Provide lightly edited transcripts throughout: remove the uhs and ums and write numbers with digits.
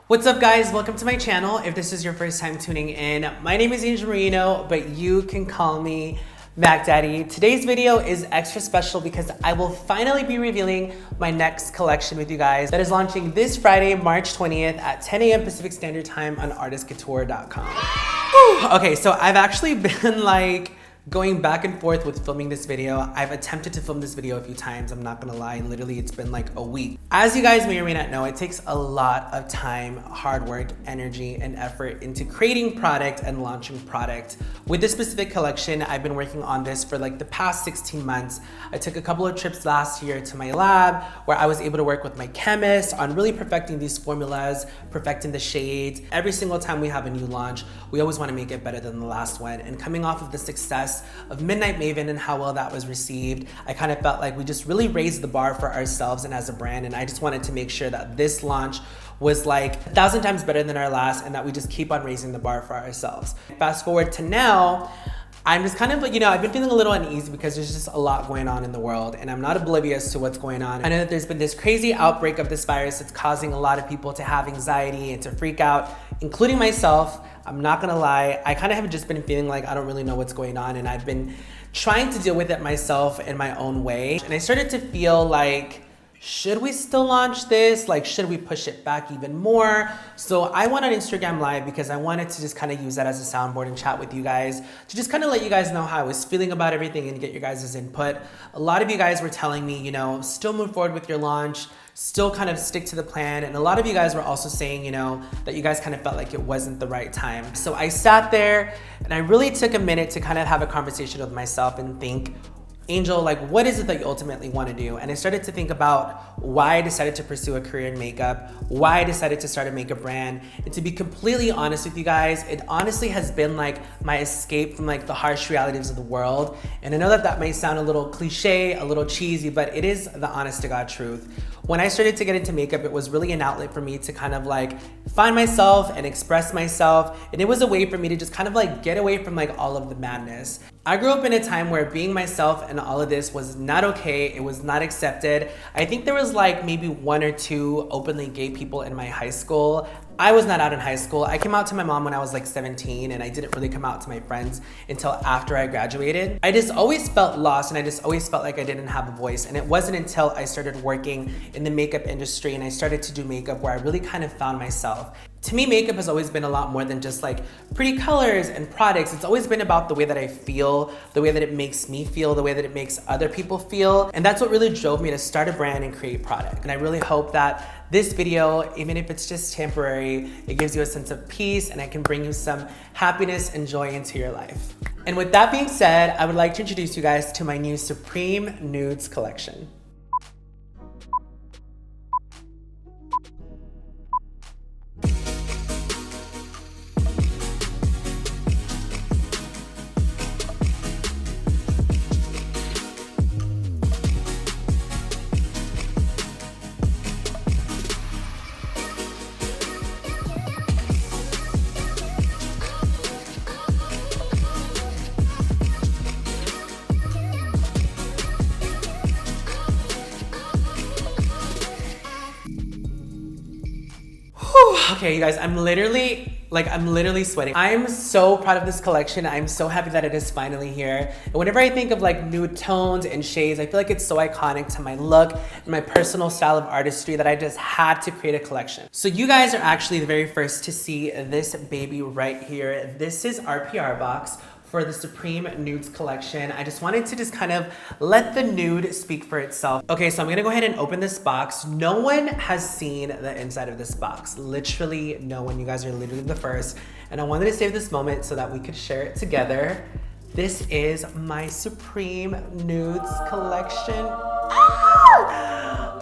What's up guys, welcome to my channel. If this is your first time tuning in, my name is Angel Marino, but you can call me Mac Daddy. Today's video is extra special because I will finally be revealing my next collection with you guys that is launching this Friday, March 20th at 10 a.m. Pacific Standard Time on artistcouture.com. Okay, so I've actually been going back and forth with filming this video. I've attempted to film this video a few times, I'm not gonna lie, literally it's been like a week. As you guys may or may not know, it takes a lot of time, hard work, energy, and effort into creating product and launching product. With this specific collection, I've been working on this for like the past 16 months. I took a couple of trips last year to my lab where I was able to work with my chemist on really perfecting these formulas, perfecting the shades. Every single time we have a new launch, we always wanna make it better than the last one. And coming off of the success of Midnight Maven and how well that was received, I kind of felt like we just really raised the bar for ourselves and as a brand, and I just wanted to make sure that this launch was like 1,000 times better than our last and that we just keep on raising the bar for ourselves. Fast forward to now, I'm just kind of like, I've been feeling a little uneasy because there's just a lot going on in the world and I'm not oblivious to what's going on. I know that there's been this crazy outbreak of this virus that's causing a lot of people to have anxiety and to freak out, including myself. I'm not gonna lie, I kind of have just been feeling like I don't really know what's going on and I've been trying to deal with it myself in my own way. And I started to feel like, should we still launch this? Like, should we push it back even more? So I went on Instagram Live because I wanted to just kind of use that as a soundboard and chat with you guys to just kind of let you guys know how I was feeling about everything and get your guys' input. A lot of you guys were telling me, still move forward with your launch, still kind of stick to the plan. And a lot of you guys were also saying, that you guys kind of felt like it wasn't the right time. So I sat there and I really took a minute to kind of have a conversation with myself and think, Angel, what is it that you ultimately want to do? And I started to think about why I decided to pursue a career in makeup, why I decided to start a makeup brand. And to be completely honest with you guys, it honestly has been like my escape from the harsh realities of the world. And I know that that may sound a little cliche, a little cheesy, but it is the honest to God truth. When I started to get into makeup, it was really an outlet for me to kind of find myself and express myself. And it was a way for me to just kind of get away from all of the madness. I grew up in a time where being myself and all of this was not okay. It was not accepted. I think there was maybe one or two openly gay people in my high school. I was not out in high school. I came out to my mom when I was 17 and I didn't really come out to my friends until after I graduated. I just always felt lost and I just always felt like I didn't have a voice. And it wasn't until I started working in the makeup industry and I started to do makeup where I really kind of found myself. To me, makeup has always been a lot more than just pretty colors and products. It's always been about the way that I feel, the way that it makes me feel, the way that it makes other people feel. And that's what really drove me to start a brand and create product. And I really hope that this video, even if it's just temporary, it gives you a sense of peace and it can bring you some happiness and joy into your life. And with that being said, I would like to introduce you guys to my new Supreme Nudes collection. Okay, you guys, I'm literally sweating. I'm so proud of this collection. I'm so happy that it is finally here. And whenever I think of nude tones and shades, I feel like it's so iconic to my look and my personal style of artistry that I just had to create a collection. So you guys are actually the very first to see this baby right here. This is our PR box for the Supreme Nudes collection. I just wanted to kind of let the nude speak for itself. Okay, so I'm gonna go ahead and open this box. No one has seen the inside of this box. Literally no one. You guys are literally the first. And I wanted to save this moment so that we could share it together. This is my Supreme Nudes collection.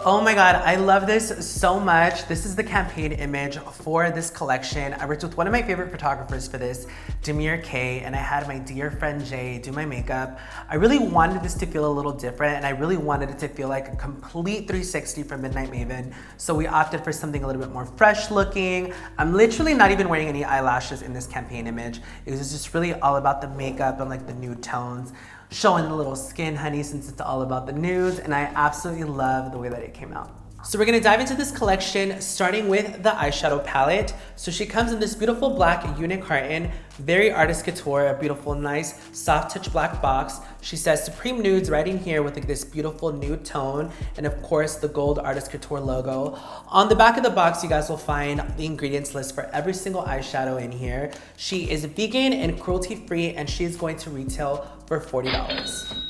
Oh my God, I love this so much. This is the campaign image for this collection. I worked with one of my favorite photographers for this, Demir K, and I had my dear friend Jay do my makeup. I really wanted this to feel a little different and I really wanted it to feel like a complete 360 from Midnight Maven. So we opted for something a little bit more fresh looking. I'm literally not even wearing any eyelashes in this campaign image. It was just really all about the makeup and the nude tones. showing the little skin, honey, since it's all about the nudes, and I absolutely love the way that it came out. So we're gonna dive into this collection starting with the eyeshadow palette. So she comes in this beautiful black unicorn, very artist couture, a beautiful, nice, soft touch black box. She says Supreme Nudes right in here with like this beautiful nude tone, and of course the gold artist couture logo. On the back of the box, you guys will find the ingredients list for every single eyeshadow in here. She is vegan and cruelty free, and she's going to retail for $40.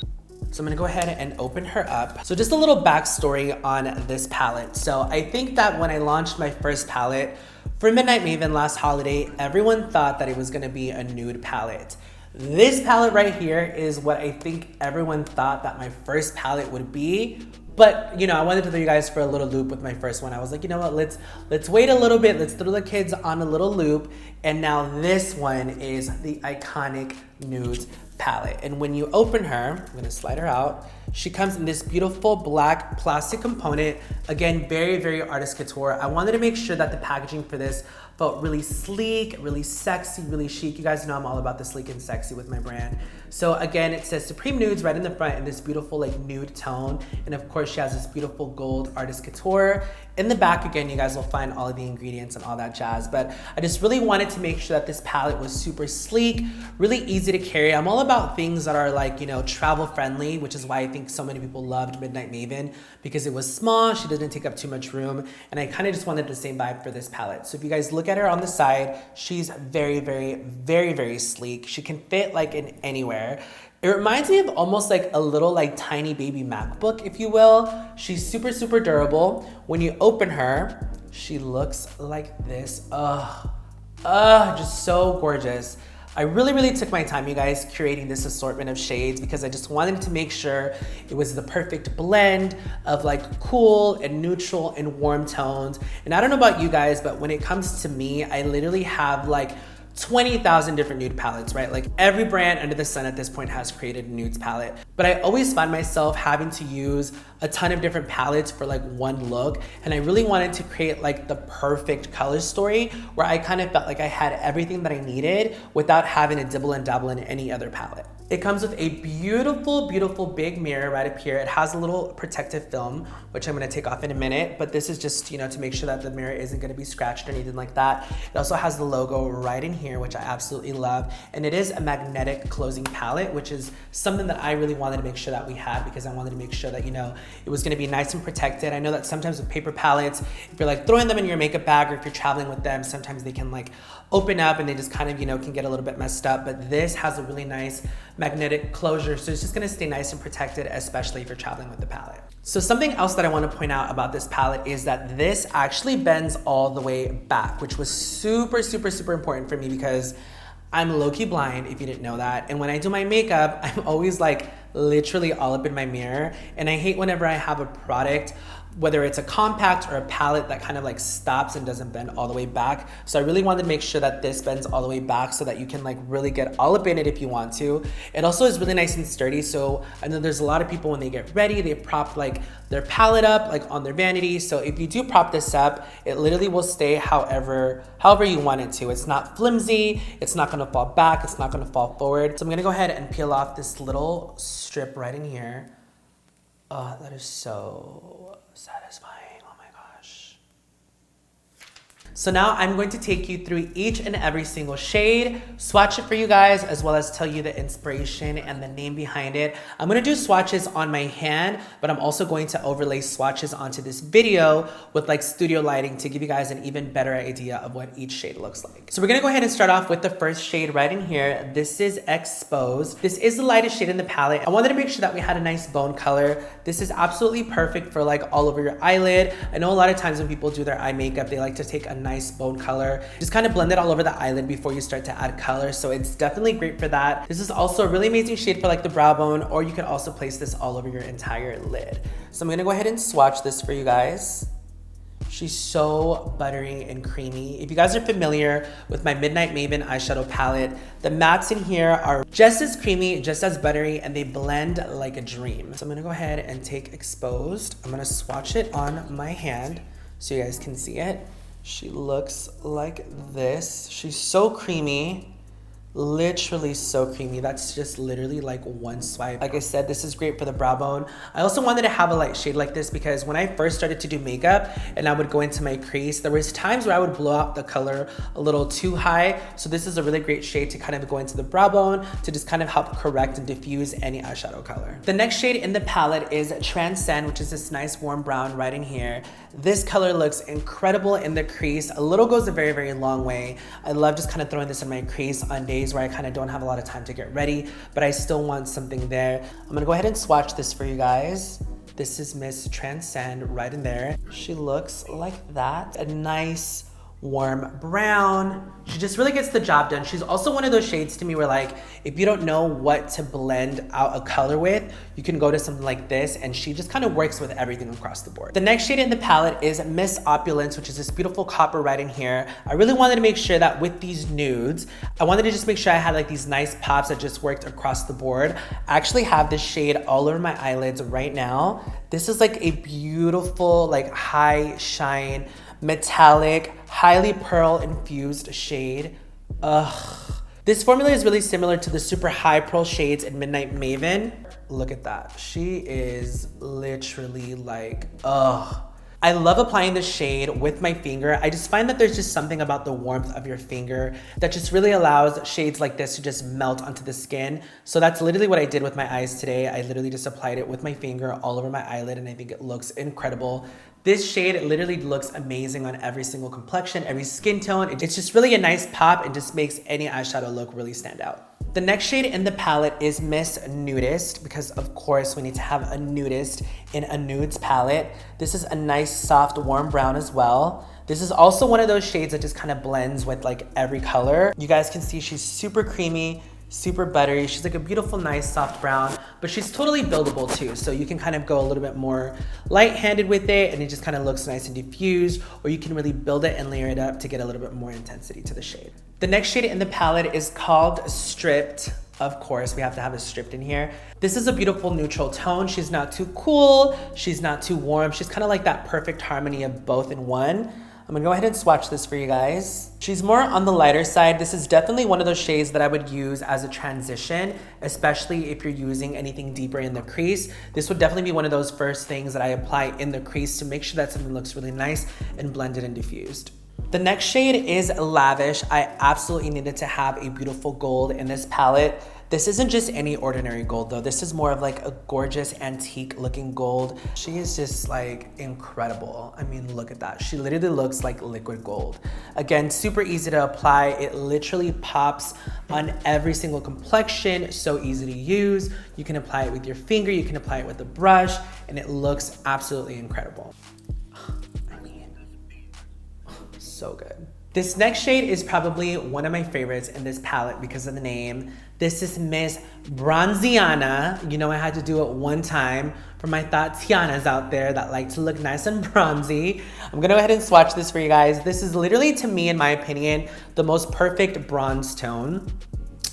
So I'm gonna go ahead and open her up. So just a little backstory on this palette. So I think that when I launched my first palette for Midnight Maven last holiday, everyone thought that it was gonna be a nude palette. This palette right here is what I think everyone thought that my first palette would be. But you know, I wanted to throw you guys for a little loop with my first one. I was like, you know what, let's wait a little bit, let's throw the kids on a little loop. And now this one is the iconic nudes palette. And when you open her, I'm gonna slide her out. She comes in this beautiful black plastic component. Again, very, very artist couture. I wanted to make sure that the packaging for this felt really sleek, really sexy, really chic. You guys know I'm all about the sleek and sexy with my brand. So again, it says Supreme Nudes right in the front in this beautiful like nude tone. And of course she has this beautiful gold artist couture. In the back, again, you guys will find all of the ingredients and all that jazz. But I just really wanted to make sure that this palette was super sleek, really easy to carry. I'm all about things that are like, you know, travel friendly, which is why I think so many people loved Midnight Maven, because it was small, she didn't take up too much room. And I kind of just wanted the same vibe for this palette. So if you guys look at her on the side, she's very, very, very, very sleek. She can fit like in anywhere. It reminds me of almost like a little like tiny baby MacBook, if you will. She's super, super durable. When you open her, she looks like this. Just so gorgeous. I really, really took my time, you guys, curating this assortment of shades because I just wanted to make sure it was the perfect blend of like cool and neutral and warm tones. And I don't know about you guys, but when it comes to me, I literally have like 20,000 different nude palettes, right? Like every brand under the sun at this point has created a nudes palette. But I always find myself having to use a ton of different palettes for like one look. And I really wanted to create like the perfect color story where I kind of felt like I had everything that I needed without having to dibble and dabble in any other palette. It comes with a beautiful, beautiful big mirror right up here. It has a little protective film, which I'm gonna take off in a minute, but this is just, you know, to make sure that the mirror isn't gonna be scratched or anything like that. It also has the logo right in here, which I absolutely love. And it is a magnetic closing palette, which is something that I really wanted to make sure that we had because I wanted to make sure that, you know, it was gonna be nice and protected. I know that sometimes with paper palettes, if you're like throwing them in your makeup bag or if you're traveling with them, sometimes they can like open up and they just kind of, you know, can get a little bit messed up. But this has a really nice magnetic closure, so it's just gonna stay nice and protected, especially if you're traveling with the palette. So something else that I wanna point out about this palette is that this actually bends all the way back, which was super, super, super important for me because I'm low-key blind, if you didn't know that. And when I do my makeup, I'm always like literally all up in my mirror. And I hate whenever I have a product, whether it's a compact or a palette that kind of like stops and doesn't bend all the way back. So I really wanted to make sure that this bends all the way back so that you can like really get all up in it if you want to. It also is really nice and sturdy. So I know there's a lot of people when they get ready, they prop like their palette up like on their vanity. So if you do prop this up, it literally will stay however you want it to. It's not flimsy, it's not gonna fall back, it's not gonna fall forward. So I'm gonna go ahead and peel off this little strip right in here. Oh, that is so satisfying. Oh my gosh. So now I'm going to take you through each and every single shade, swatch it for you guys, as well as tell you the inspiration and the name behind it. I'm gonna do swatches on my hand, but I'm also going to overlay swatches onto this video with like studio lighting to give you guys an even better idea of what each shade looks like. So we're gonna go ahead and start off with the first shade right in here. This is Exposed. This is the lightest shade in the palette. I wanted to make sure that we had a nice bone color. This is absolutely perfect for like all over your eyelid. I know a lot of times when people do their eye makeup, they like to take a nice bone color. Just kind of blend it all over the eyelid before you start to add color. So it's definitely great for that. This is also a really amazing shade for like the brow bone, or you can also place this all over your entire lid. So I'm gonna go ahead and swatch this for you guys. She's so buttery and creamy. If you guys are familiar with my Midnight Maven eyeshadow palette, the mattes in here are just as creamy, just as buttery, and they blend like a dream. So I'm gonna go ahead and take Exposed. I'm gonna swatch it on my hand so you guys can see it. She looks like this. She's so creamy. Literally so creamy. That's just literally like one swipe. Like I said, this is great for the brow bone. I also wanted to have a light shade like this because when I first started to do makeup and I would go into my crease, there was times where I would blow out the color a little too high. So this is a really great shade to kind of go into the brow bone to just kind of help correct and diffuse any eyeshadow color. The next shade in the palette is Transcend, which is this nice warm brown right in here. This color looks incredible in the crease. A little goes a very, very long way. I love just kind of throwing this in my crease on days where I kind of don't have a lot of time to get ready, but I still want something there. I'm gonna go ahead and swatch this for you guys. This is Miss Transcend right in there. She looks like that, a nice warm brown. She just really gets the job done. She's also one of those shades to me where like, if you don't know what to blend out a color with, you can go to something like this and she just kind of works with everything across the board. The next shade in the palette is Miss Opulence, which is this beautiful copper right in here. I really wanted to make sure that with these nudes, I wanted to just make sure I had like these nice pops that just worked across the board. I actually have this shade all over my eyelids right now. This is like a beautiful, like high shine, metallic, highly pearl infused shade. Ugh. This formula is really similar to the super high pearl shades in Midnight Maven. Look at that. She is literally like, ugh. I love applying this shade with my finger. I just find that there's just something about the warmth of your finger that just really allows shades like this to just melt onto the skin. So that's literally what I did with my eyes today. I literally just applied it with my finger all over my eyelid and I think it looks incredible. This shade literally looks amazing on every single complexion, every skin tone. It's just really a nice pop and just makes any eyeshadow look really stand out. The next shade in the palette is Miss Nudist, because of course we need to have a nudist in a nudes palette. This is a nice soft warm brown as well. This is also one of those shades that just kind of blends with like every color. You guys can see she's super creamy, super buttery. She's like a beautiful, nice, soft brown, but she's totally buildable too. So you can kind of go a little bit more light-handed with it and it just kind of looks nice and diffused, or you can really build it and layer it up to get a little bit more intensity to the shade. The next shade in the palette is called Stripped. Of course, we have to have a stripped in here. This is a beautiful neutral tone. She's not too cool, she's not too warm. She's kind of like that perfect harmony of both in one. I'm gonna go ahead and swatch this for you guys. She's more on the lighter side. This is definitely one of those shades that I would use as a transition, especially if you're using anything deeper in the crease. This would definitely be one of those first things that I apply in the crease to make sure that something looks really nice and blended and diffused. The next shade is Lavish. I absolutely needed to have a beautiful gold in this palette. This isn't just any ordinary gold though. This is more of like a gorgeous antique looking gold. She is just like incredible. I mean, look at that. She literally looks like liquid gold. Again, super easy to apply. It literally pops on every single complexion. So easy to use. You can apply it with your finger, you can apply it with a brush, and it looks absolutely incredible. I mean, so good. This next shade is probably one of my favorites in this palette because of the name. This is Miss Bronziana. You know, I had to do it one time for my Tatianas out there that like to look nice and bronzy. I'm gonna go ahead and swatch this for you guys. This is literally, to me, in my opinion, the most perfect bronze tone.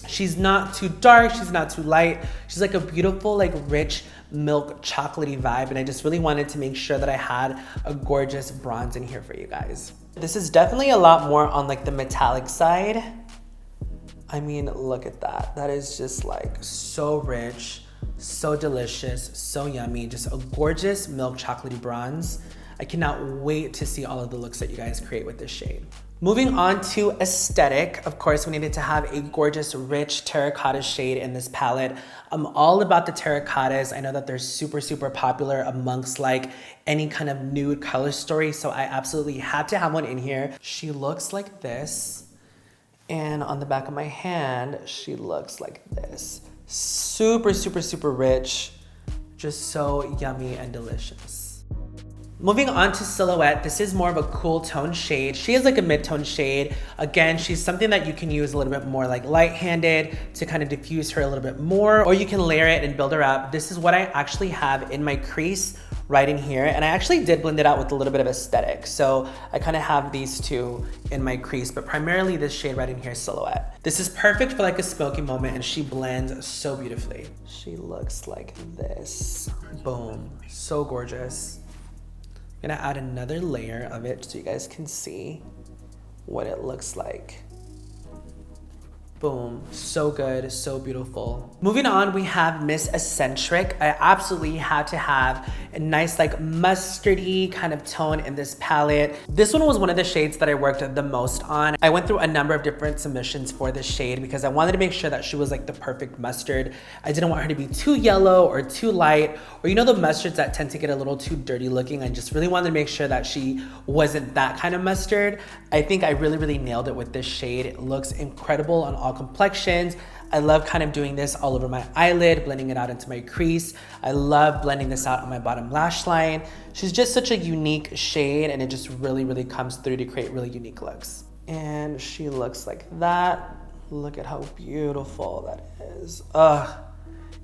She's not too dark, she's not too light. She's like a beautiful, like rich milk chocolatey vibe, and I just really wanted to make sure that I had a gorgeous bronze in here for you guys. This is definitely a lot more on like the metallic side. I mean, look at that. That is just like so rich, so delicious, so yummy. Just a gorgeous milk chocolatey bronze. I cannot wait to see all of the looks that you guys create with this shade. Moving on to aesthetic, of course, we needed to have a gorgeous, rich terracotta shade in this palette. I'm all about the terracottas. I know that they're super, super popular amongst like any kind of nude color story, so I absolutely had to have one in here. She looks like this, and on the back of my hand, she looks like this. Super, super, super rich, just so yummy and delicious. Moving on to Silhouette, this is more of a cool tone shade. She is like a mid-tone shade. Again, she's something that you can use a little bit more like light-handed to kind of diffuse her a little bit more, or you can layer it and build her up. This is what I actually have in my crease right in here, and I actually did blend it out with a little bit of aesthetic. So I kind of have these two in my crease, but primarily this shade right in here, Silhouette. This is perfect for like a smoky moment, and she blends so beautifully. She looks like this. Boom, so gorgeous. I'm gonna add another layer of it so you guys can see what it looks like. Boom, so good, so beautiful. Moving on, we have Miss Eccentric. I absolutely had to have a nice like mustardy kind of tone in this palette. This one was one of the shades that I worked the most on. I went through a number of different submissions for this shade because I wanted to make sure that she was like the perfect mustard. I didn't want her to be too yellow or too light, or you know the mustards that tend to get a little too dirty looking. I just really wanted to make sure that she wasn't that kind of mustard. I think I really nailed it with this shade. It looks incredible on all complexions. I love kind of doing this all over my eyelid, blending it out into my crease. I love blending this out on my bottom lash line. She's just such a unique shade, and it just really comes through to create really unique looks. And she looks like that. Look at how beautiful that is. Ugh.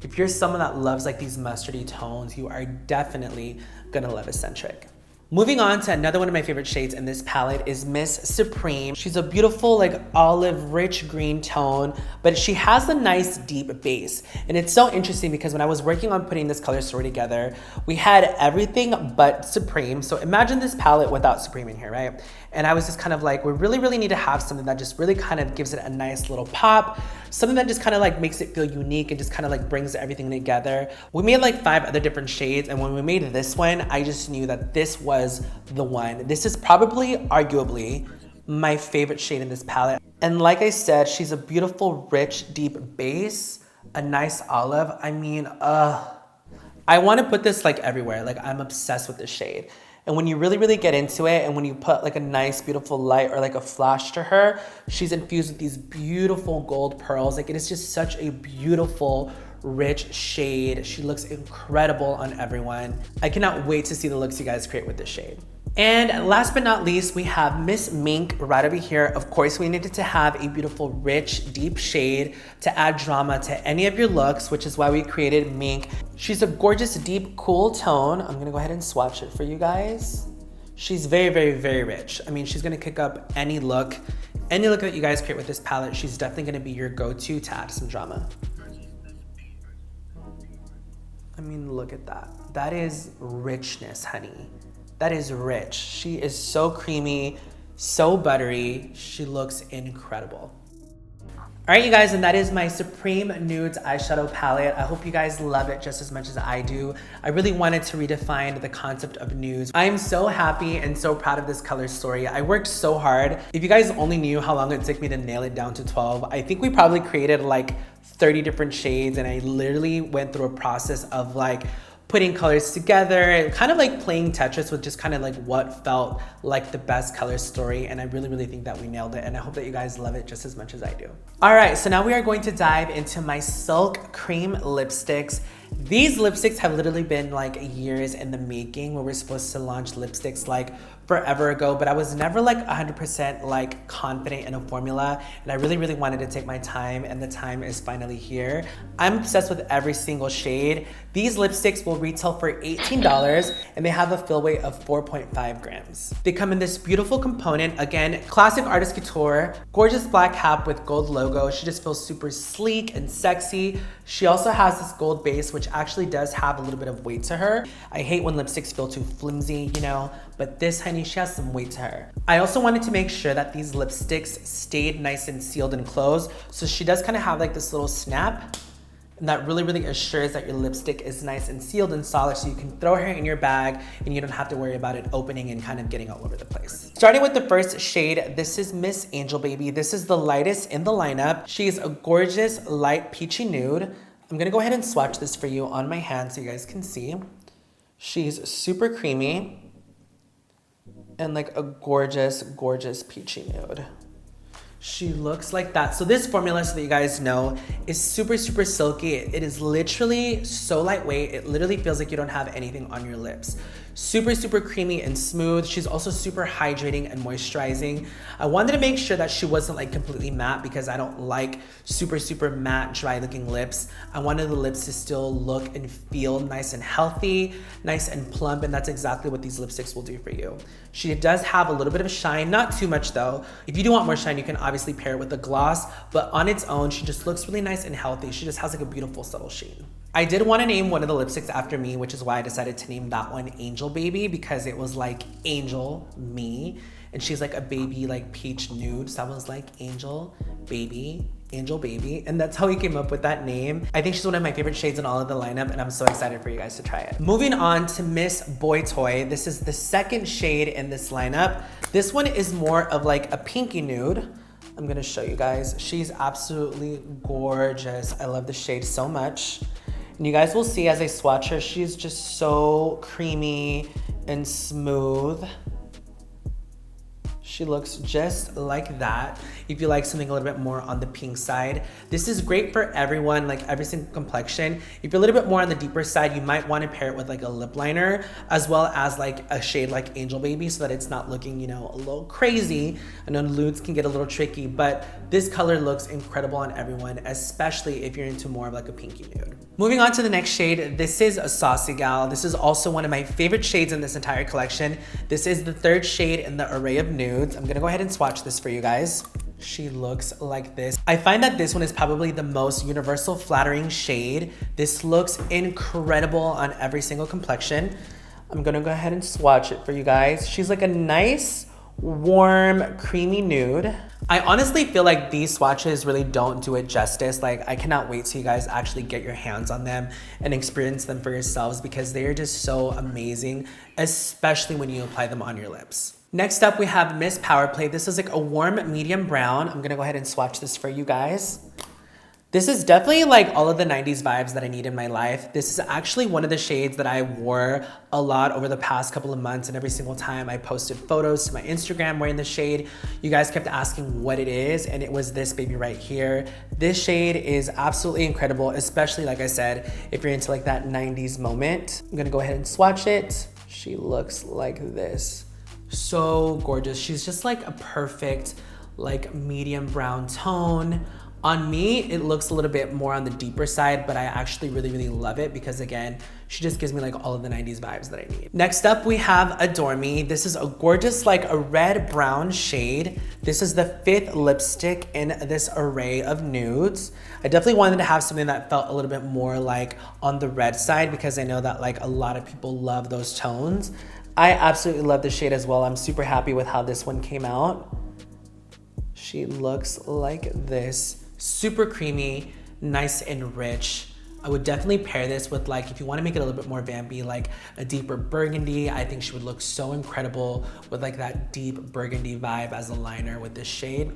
If you're someone that loves like these mustardy tones, you are definitely gonna love Eccentric. Moving on to another one of my favorite shades in this palette is Miss Supreme. She's a beautiful like olive rich green tone, but she has a nice deep base. And it's so interesting because when I was working on putting this color story together, we had everything but Supreme. So imagine this palette without Supreme in here, right? And I was just kind of like, we really need to have something that just really kind of gives it a nice little pop, something that just kind of like makes it feel unique and just kind of like brings everything together. We made like 5 other different shades, and when we made this one, I just knew that this was the one. This is probably, arguably, my favorite shade in this palette. And like I said, she's a beautiful, rich, deep base, a nice olive. I mean, I want to put this like everywhere. Like I'm obsessed with this shade. And when you really get into it, and when you put like a nice, beautiful light or like a flash to her, she's infused with these beautiful gold pearls. Like it is just such a beautiful, rich shade. She looks incredible on everyone. I cannot wait to see the looks you guys create with this shade. And last but not least, we have Miss Mink right over here. Of course, we needed to have a beautiful, rich, deep shade to add drama to any of your looks, which is why we created Mink. She's a gorgeous, deep, cool tone. I'm gonna go ahead and swatch it for you guys. She's very rich. I mean, she's gonna kick up any look that you guys create with this palette. She's definitely gonna be your go-to to add some drama. I mean, look at that. That is richness, honey. That is rich. She is so creamy, so buttery. She looks incredible. All right, you guys, and that is my Supreme Nudes eyeshadow palette. I hope you guys love it just as much as I do. I really wanted to redefine the concept of nudes. I'm so happy and so proud of this color story. I worked so hard. If you guys only knew how long it took me to nail it down to 12, I think we probably created like 30 different shades, and I literally went through a process of like putting colors together and kind of like playing Tetris with just kind of like what felt like the best color story. And I really think that we nailed it. And I hope that you guys love it just as much as I do. All right, so now we are going to dive into my Silk Cream lipsticks. These lipsticks have literally been like years in the making. We were supposed to launch lipsticks like forever ago, but I was never like 100% like confident in a formula, and I really wanted to take my time, and the time is finally here. I'm obsessed with every single shade. These lipsticks will retail for $18, and they have a fill weight of 4.5 grams. They come in this beautiful component, again, classic artist couture, gorgeous black cap with gold logo. She just feels super sleek and sexy. She also has this gold base, which actually does have a little bit of weight to her. I hate when lipsticks feel too flimsy, you know, but this, honey, she has some weight to her. I also wanted to make sure that these lipsticks stayed nice and sealed and closed. So she does kind of have like this little snap, and that really assures that your lipstick is nice and sealed and solid, so you can throw her in your bag and you don't have to worry about it opening and kind of getting all over the place. Starting with the first shade, this is Miss Angel Baby. This is the lightest in the lineup. She's a gorgeous light peachy nude. I'm gonna go ahead and swatch this for you on my hand so you guys can see. She's super creamy and like a gorgeous peachy nude. She looks like that. So this formula, so that you guys know, is super silky. It is literally so lightweight. It literally feels like you don't have anything on your lips. Super creamy and smooth. She's also super hydrating and moisturizing. I wanted to make sure that she wasn't like completely matte, because I don't like super matte, dry looking lips. I wanted the lips to still look and feel nice and healthy, nice and plump, and that's exactly what these lipsticks will do for you. She does have a little bit of shine, not too much though. If you do want more shine, you can obviously pair it with a gloss, but on its own, she just looks really nice and healthy. She just has like a beautiful subtle sheen. I did want to name one of the lipsticks after me, which is why I decided to name that one Angel Baby, because it was like Angel, me, and she's like a baby like peach nude. So I was like Angel Baby Angel Baby, and that's how we came up with that name. I think she's one of my favorite shades in all of the lineup, and I'm so excited for you guys to try it. Moving on to Miss Boy Toy. This is the second shade in this lineup. This one is more of like a pinky nude. I'm gonna show you guys. She's absolutely gorgeous. I love the shade so much. And you guys will see as I swatch her, she's just so creamy and smooth. She looks just like that. If you like something a little bit more on the pink side, this is great for everyone, like every single complexion. If you're a little bit more on the deeper side, you might want to pair it with like a lip liner, as well as like a shade like Angel Baby, so that it's not looking, you know, a little crazy. I know nudes can get a little tricky, but this color looks incredible on everyone, especially if you're into more of like a pinky nude. Moving on to the next shade, this is a Saucy Gal. This is also one of my favorite shades in this entire collection. This is the third shade in the array of nudes. I'm gonna go ahead and swatch this for you guys. She looks like this. I find that this one is probably the most universal flattering shade. This looks incredible on every single complexion. I'm gonna go ahead and swatch it for you guys. She's like a nice, warm, creamy nude. I honestly feel like these swatches really don't do it justice. Like, I cannot wait till you guys actually get your hands on them and experience them for yourselves, because they are just so amazing, especially when you apply them on your lips. Next up, we have Miss Power Play. This is like a warm medium brown. I'm gonna go ahead and swatch this for you guys. This is definitely like all of the 90s vibes that I need in my life. This is actually one of the shades that I wore a lot over the past couple of months, and every single time I posted photos to my Instagram wearing the shade, you guys kept asking what it is, and it was this baby right here. This shade is absolutely incredible, especially like I said, if you're into like that 90s moment. I'm gonna go ahead and swatch it. She looks like this. So gorgeous. She's just like a perfect like medium brown tone. On me, it looks a little bit more on the deeper side, but I actually really, really love it because, again, she just gives me like all of the 90s vibes that I need. Next up, we have Adore Me. This is a gorgeous, like a red brown shade. This is the fifth lipstick in this array of nudes. I definitely wanted to have something that felt a little bit more like on the red side, because I know that like a lot of people love those tones. I absolutely love this shade as well. I'm super happy with how this one came out. She looks like this. Super creamy, nice and rich. I would definitely pair this with, like, if you want to make it a little bit more vampy, like a deeper burgundy. I think she would look so incredible with like that deep burgundy vibe as a liner with this shade.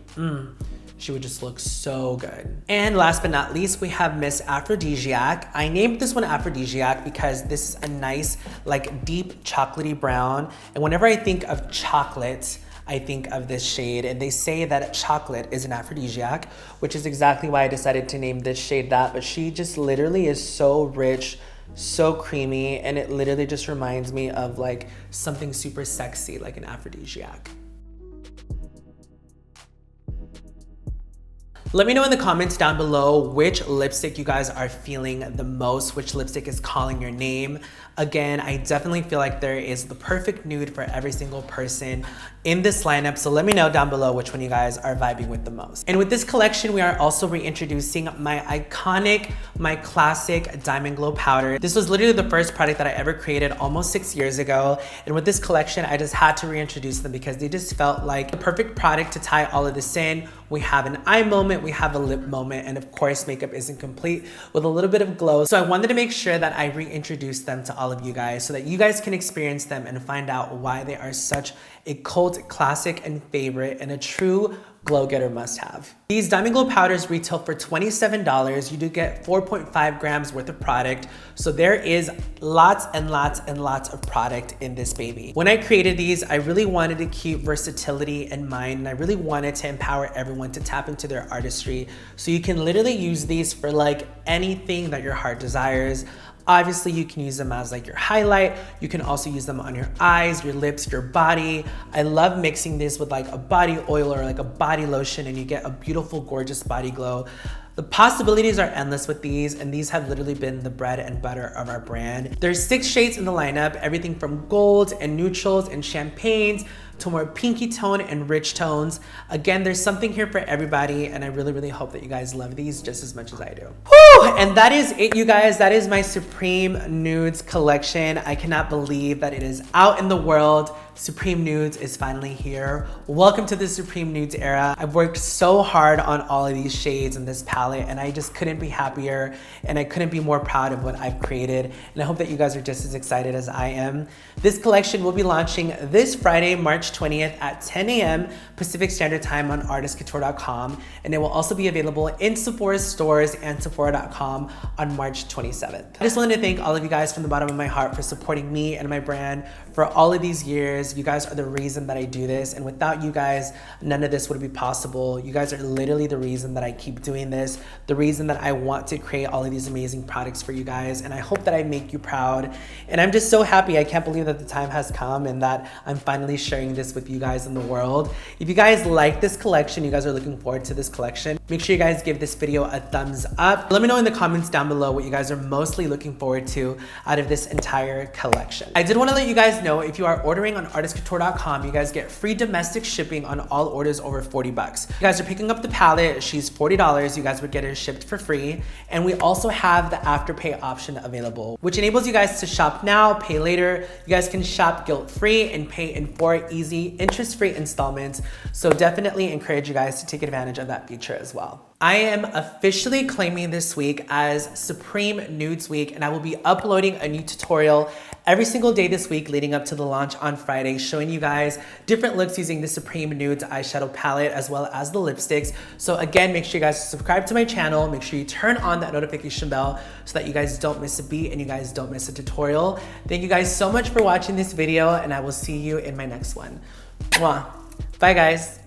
She would just look so good. And last but not least, we have Miss Aphrodisiac. I named this one Aphrodisiac because this is a nice, like deep chocolatey brown. And whenever I think of chocolate, I think of this shade, and they say that chocolate is an aphrodisiac, which is exactly why I decided to name this shade that. But she just literally is so rich, so creamy, and it literally just reminds me of like something super sexy, like an aphrodisiac. Let me know in the comments down below which lipstick you guys are feeling the most, which lipstick is calling your name. Again, I definitely feel like there is the perfect nude for every single person in this lineup, so let me know down below which one you guys are vibing with the most. And with this collection, we are also reintroducing my iconic, my classic Diamond Glow powder. This was literally the first product that I ever created almost 6 years ago, and with this collection, I just had to reintroduce them because they just felt like the perfect product to tie all of this in. We have an eye moment, we have a lip moment, and of course, makeup isn't complete with a little bit of glow. So I wanted to make sure that I reintroduced them to all of you guys so that you guys can experience them and find out why they are such a cult classic and favorite and a true glow getter must have. These Diamond Glow powders retail for $27. You do get 4.5 grams worth of product. So there is lots and lots and lots of product in this baby. When I created these, I really wanted to keep versatility in mind, and I really wanted to empower everyone to tap into their artistry. So you can literally use these for like anything that your heart desires. Obviously, you can use them as like your highlight. You can also use them on your eyes, your lips, your body. I love mixing this with like a body oil or like a body lotion, and you get a beautiful, gorgeous body glow. The possibilities are endless with these, and these have literally been the bread and butter of our brand. There's 6 shades in the lineup, everything from golds and neutrals and champagnes to more pinky tone and rich tones. Again, there's something here for everybody, and I really, really hope that you guys love these just as much as I do. Whew! And that is it, you guys. That is my Supreme Nudes collection. I cannot believe that it is out in the world. Supreme Nudes is finally here. Welcome to the Supreme Nudes era. I've worked so hard on all of these shades and this palette, and I just couldn't be happier, and I couldn't be more proud of what I've created. And I hope that you guys are just as excited as I am. This collection will be launching this Friday, March 20th at 10 a.m. Pacific Standard Time on artistcouture.com, and it will also be available in Sephora's stores and Sephora.com on March 27th. I just wanted to thank all of you guys from the bottom of my heart for supporting me and my brand for all of these years. You guys are the reason that I do this, and without you guys, none of this would be possible. You guys are literally the reason that I keep doing this, the reason that I want to create all of these amazing products for you guys, and I hope that I make you proud. And I'm just so happy. I can't believe that the time has come and that I'm finally sharing this with you guys in the world. If you guys like this collection, you guys are looking forward to this collection, make sure you guys give this video a thumbs up. Let me know in the comments down below what you guys are mostly looking forward to out of this entire collection. I did want to let you guys know, if you are ordering on artistcouture.com, you guys get free domestic shipping on all orders over 40 bucks. You guys are picking up the palette, she's $40, you guys would get her shipped for free. And we also have the Afterpay option available, which enables you guys to shop now, pay later. You guys can shop guilt-free and pay in 4 easy, interest-free installments. So definitely encourage you guys to take advantage of that feature as well. I am officially claiming this week as Supreme Nudes Week, and I will be uploading a new tutorial every single day this week leading up to the launch on Friday, showing you guys different looks using the Supreme Nudes eyeshadow palette as well as the lipsticks. So again, make sure you guys subscribe to my channel, make sure you turn on that notification bell so that you guys don't miss a beat and you guys don't miss a tutorial. Thank you guys so much for watching this video, and I will see you in my next one. Mwah. Bye guys.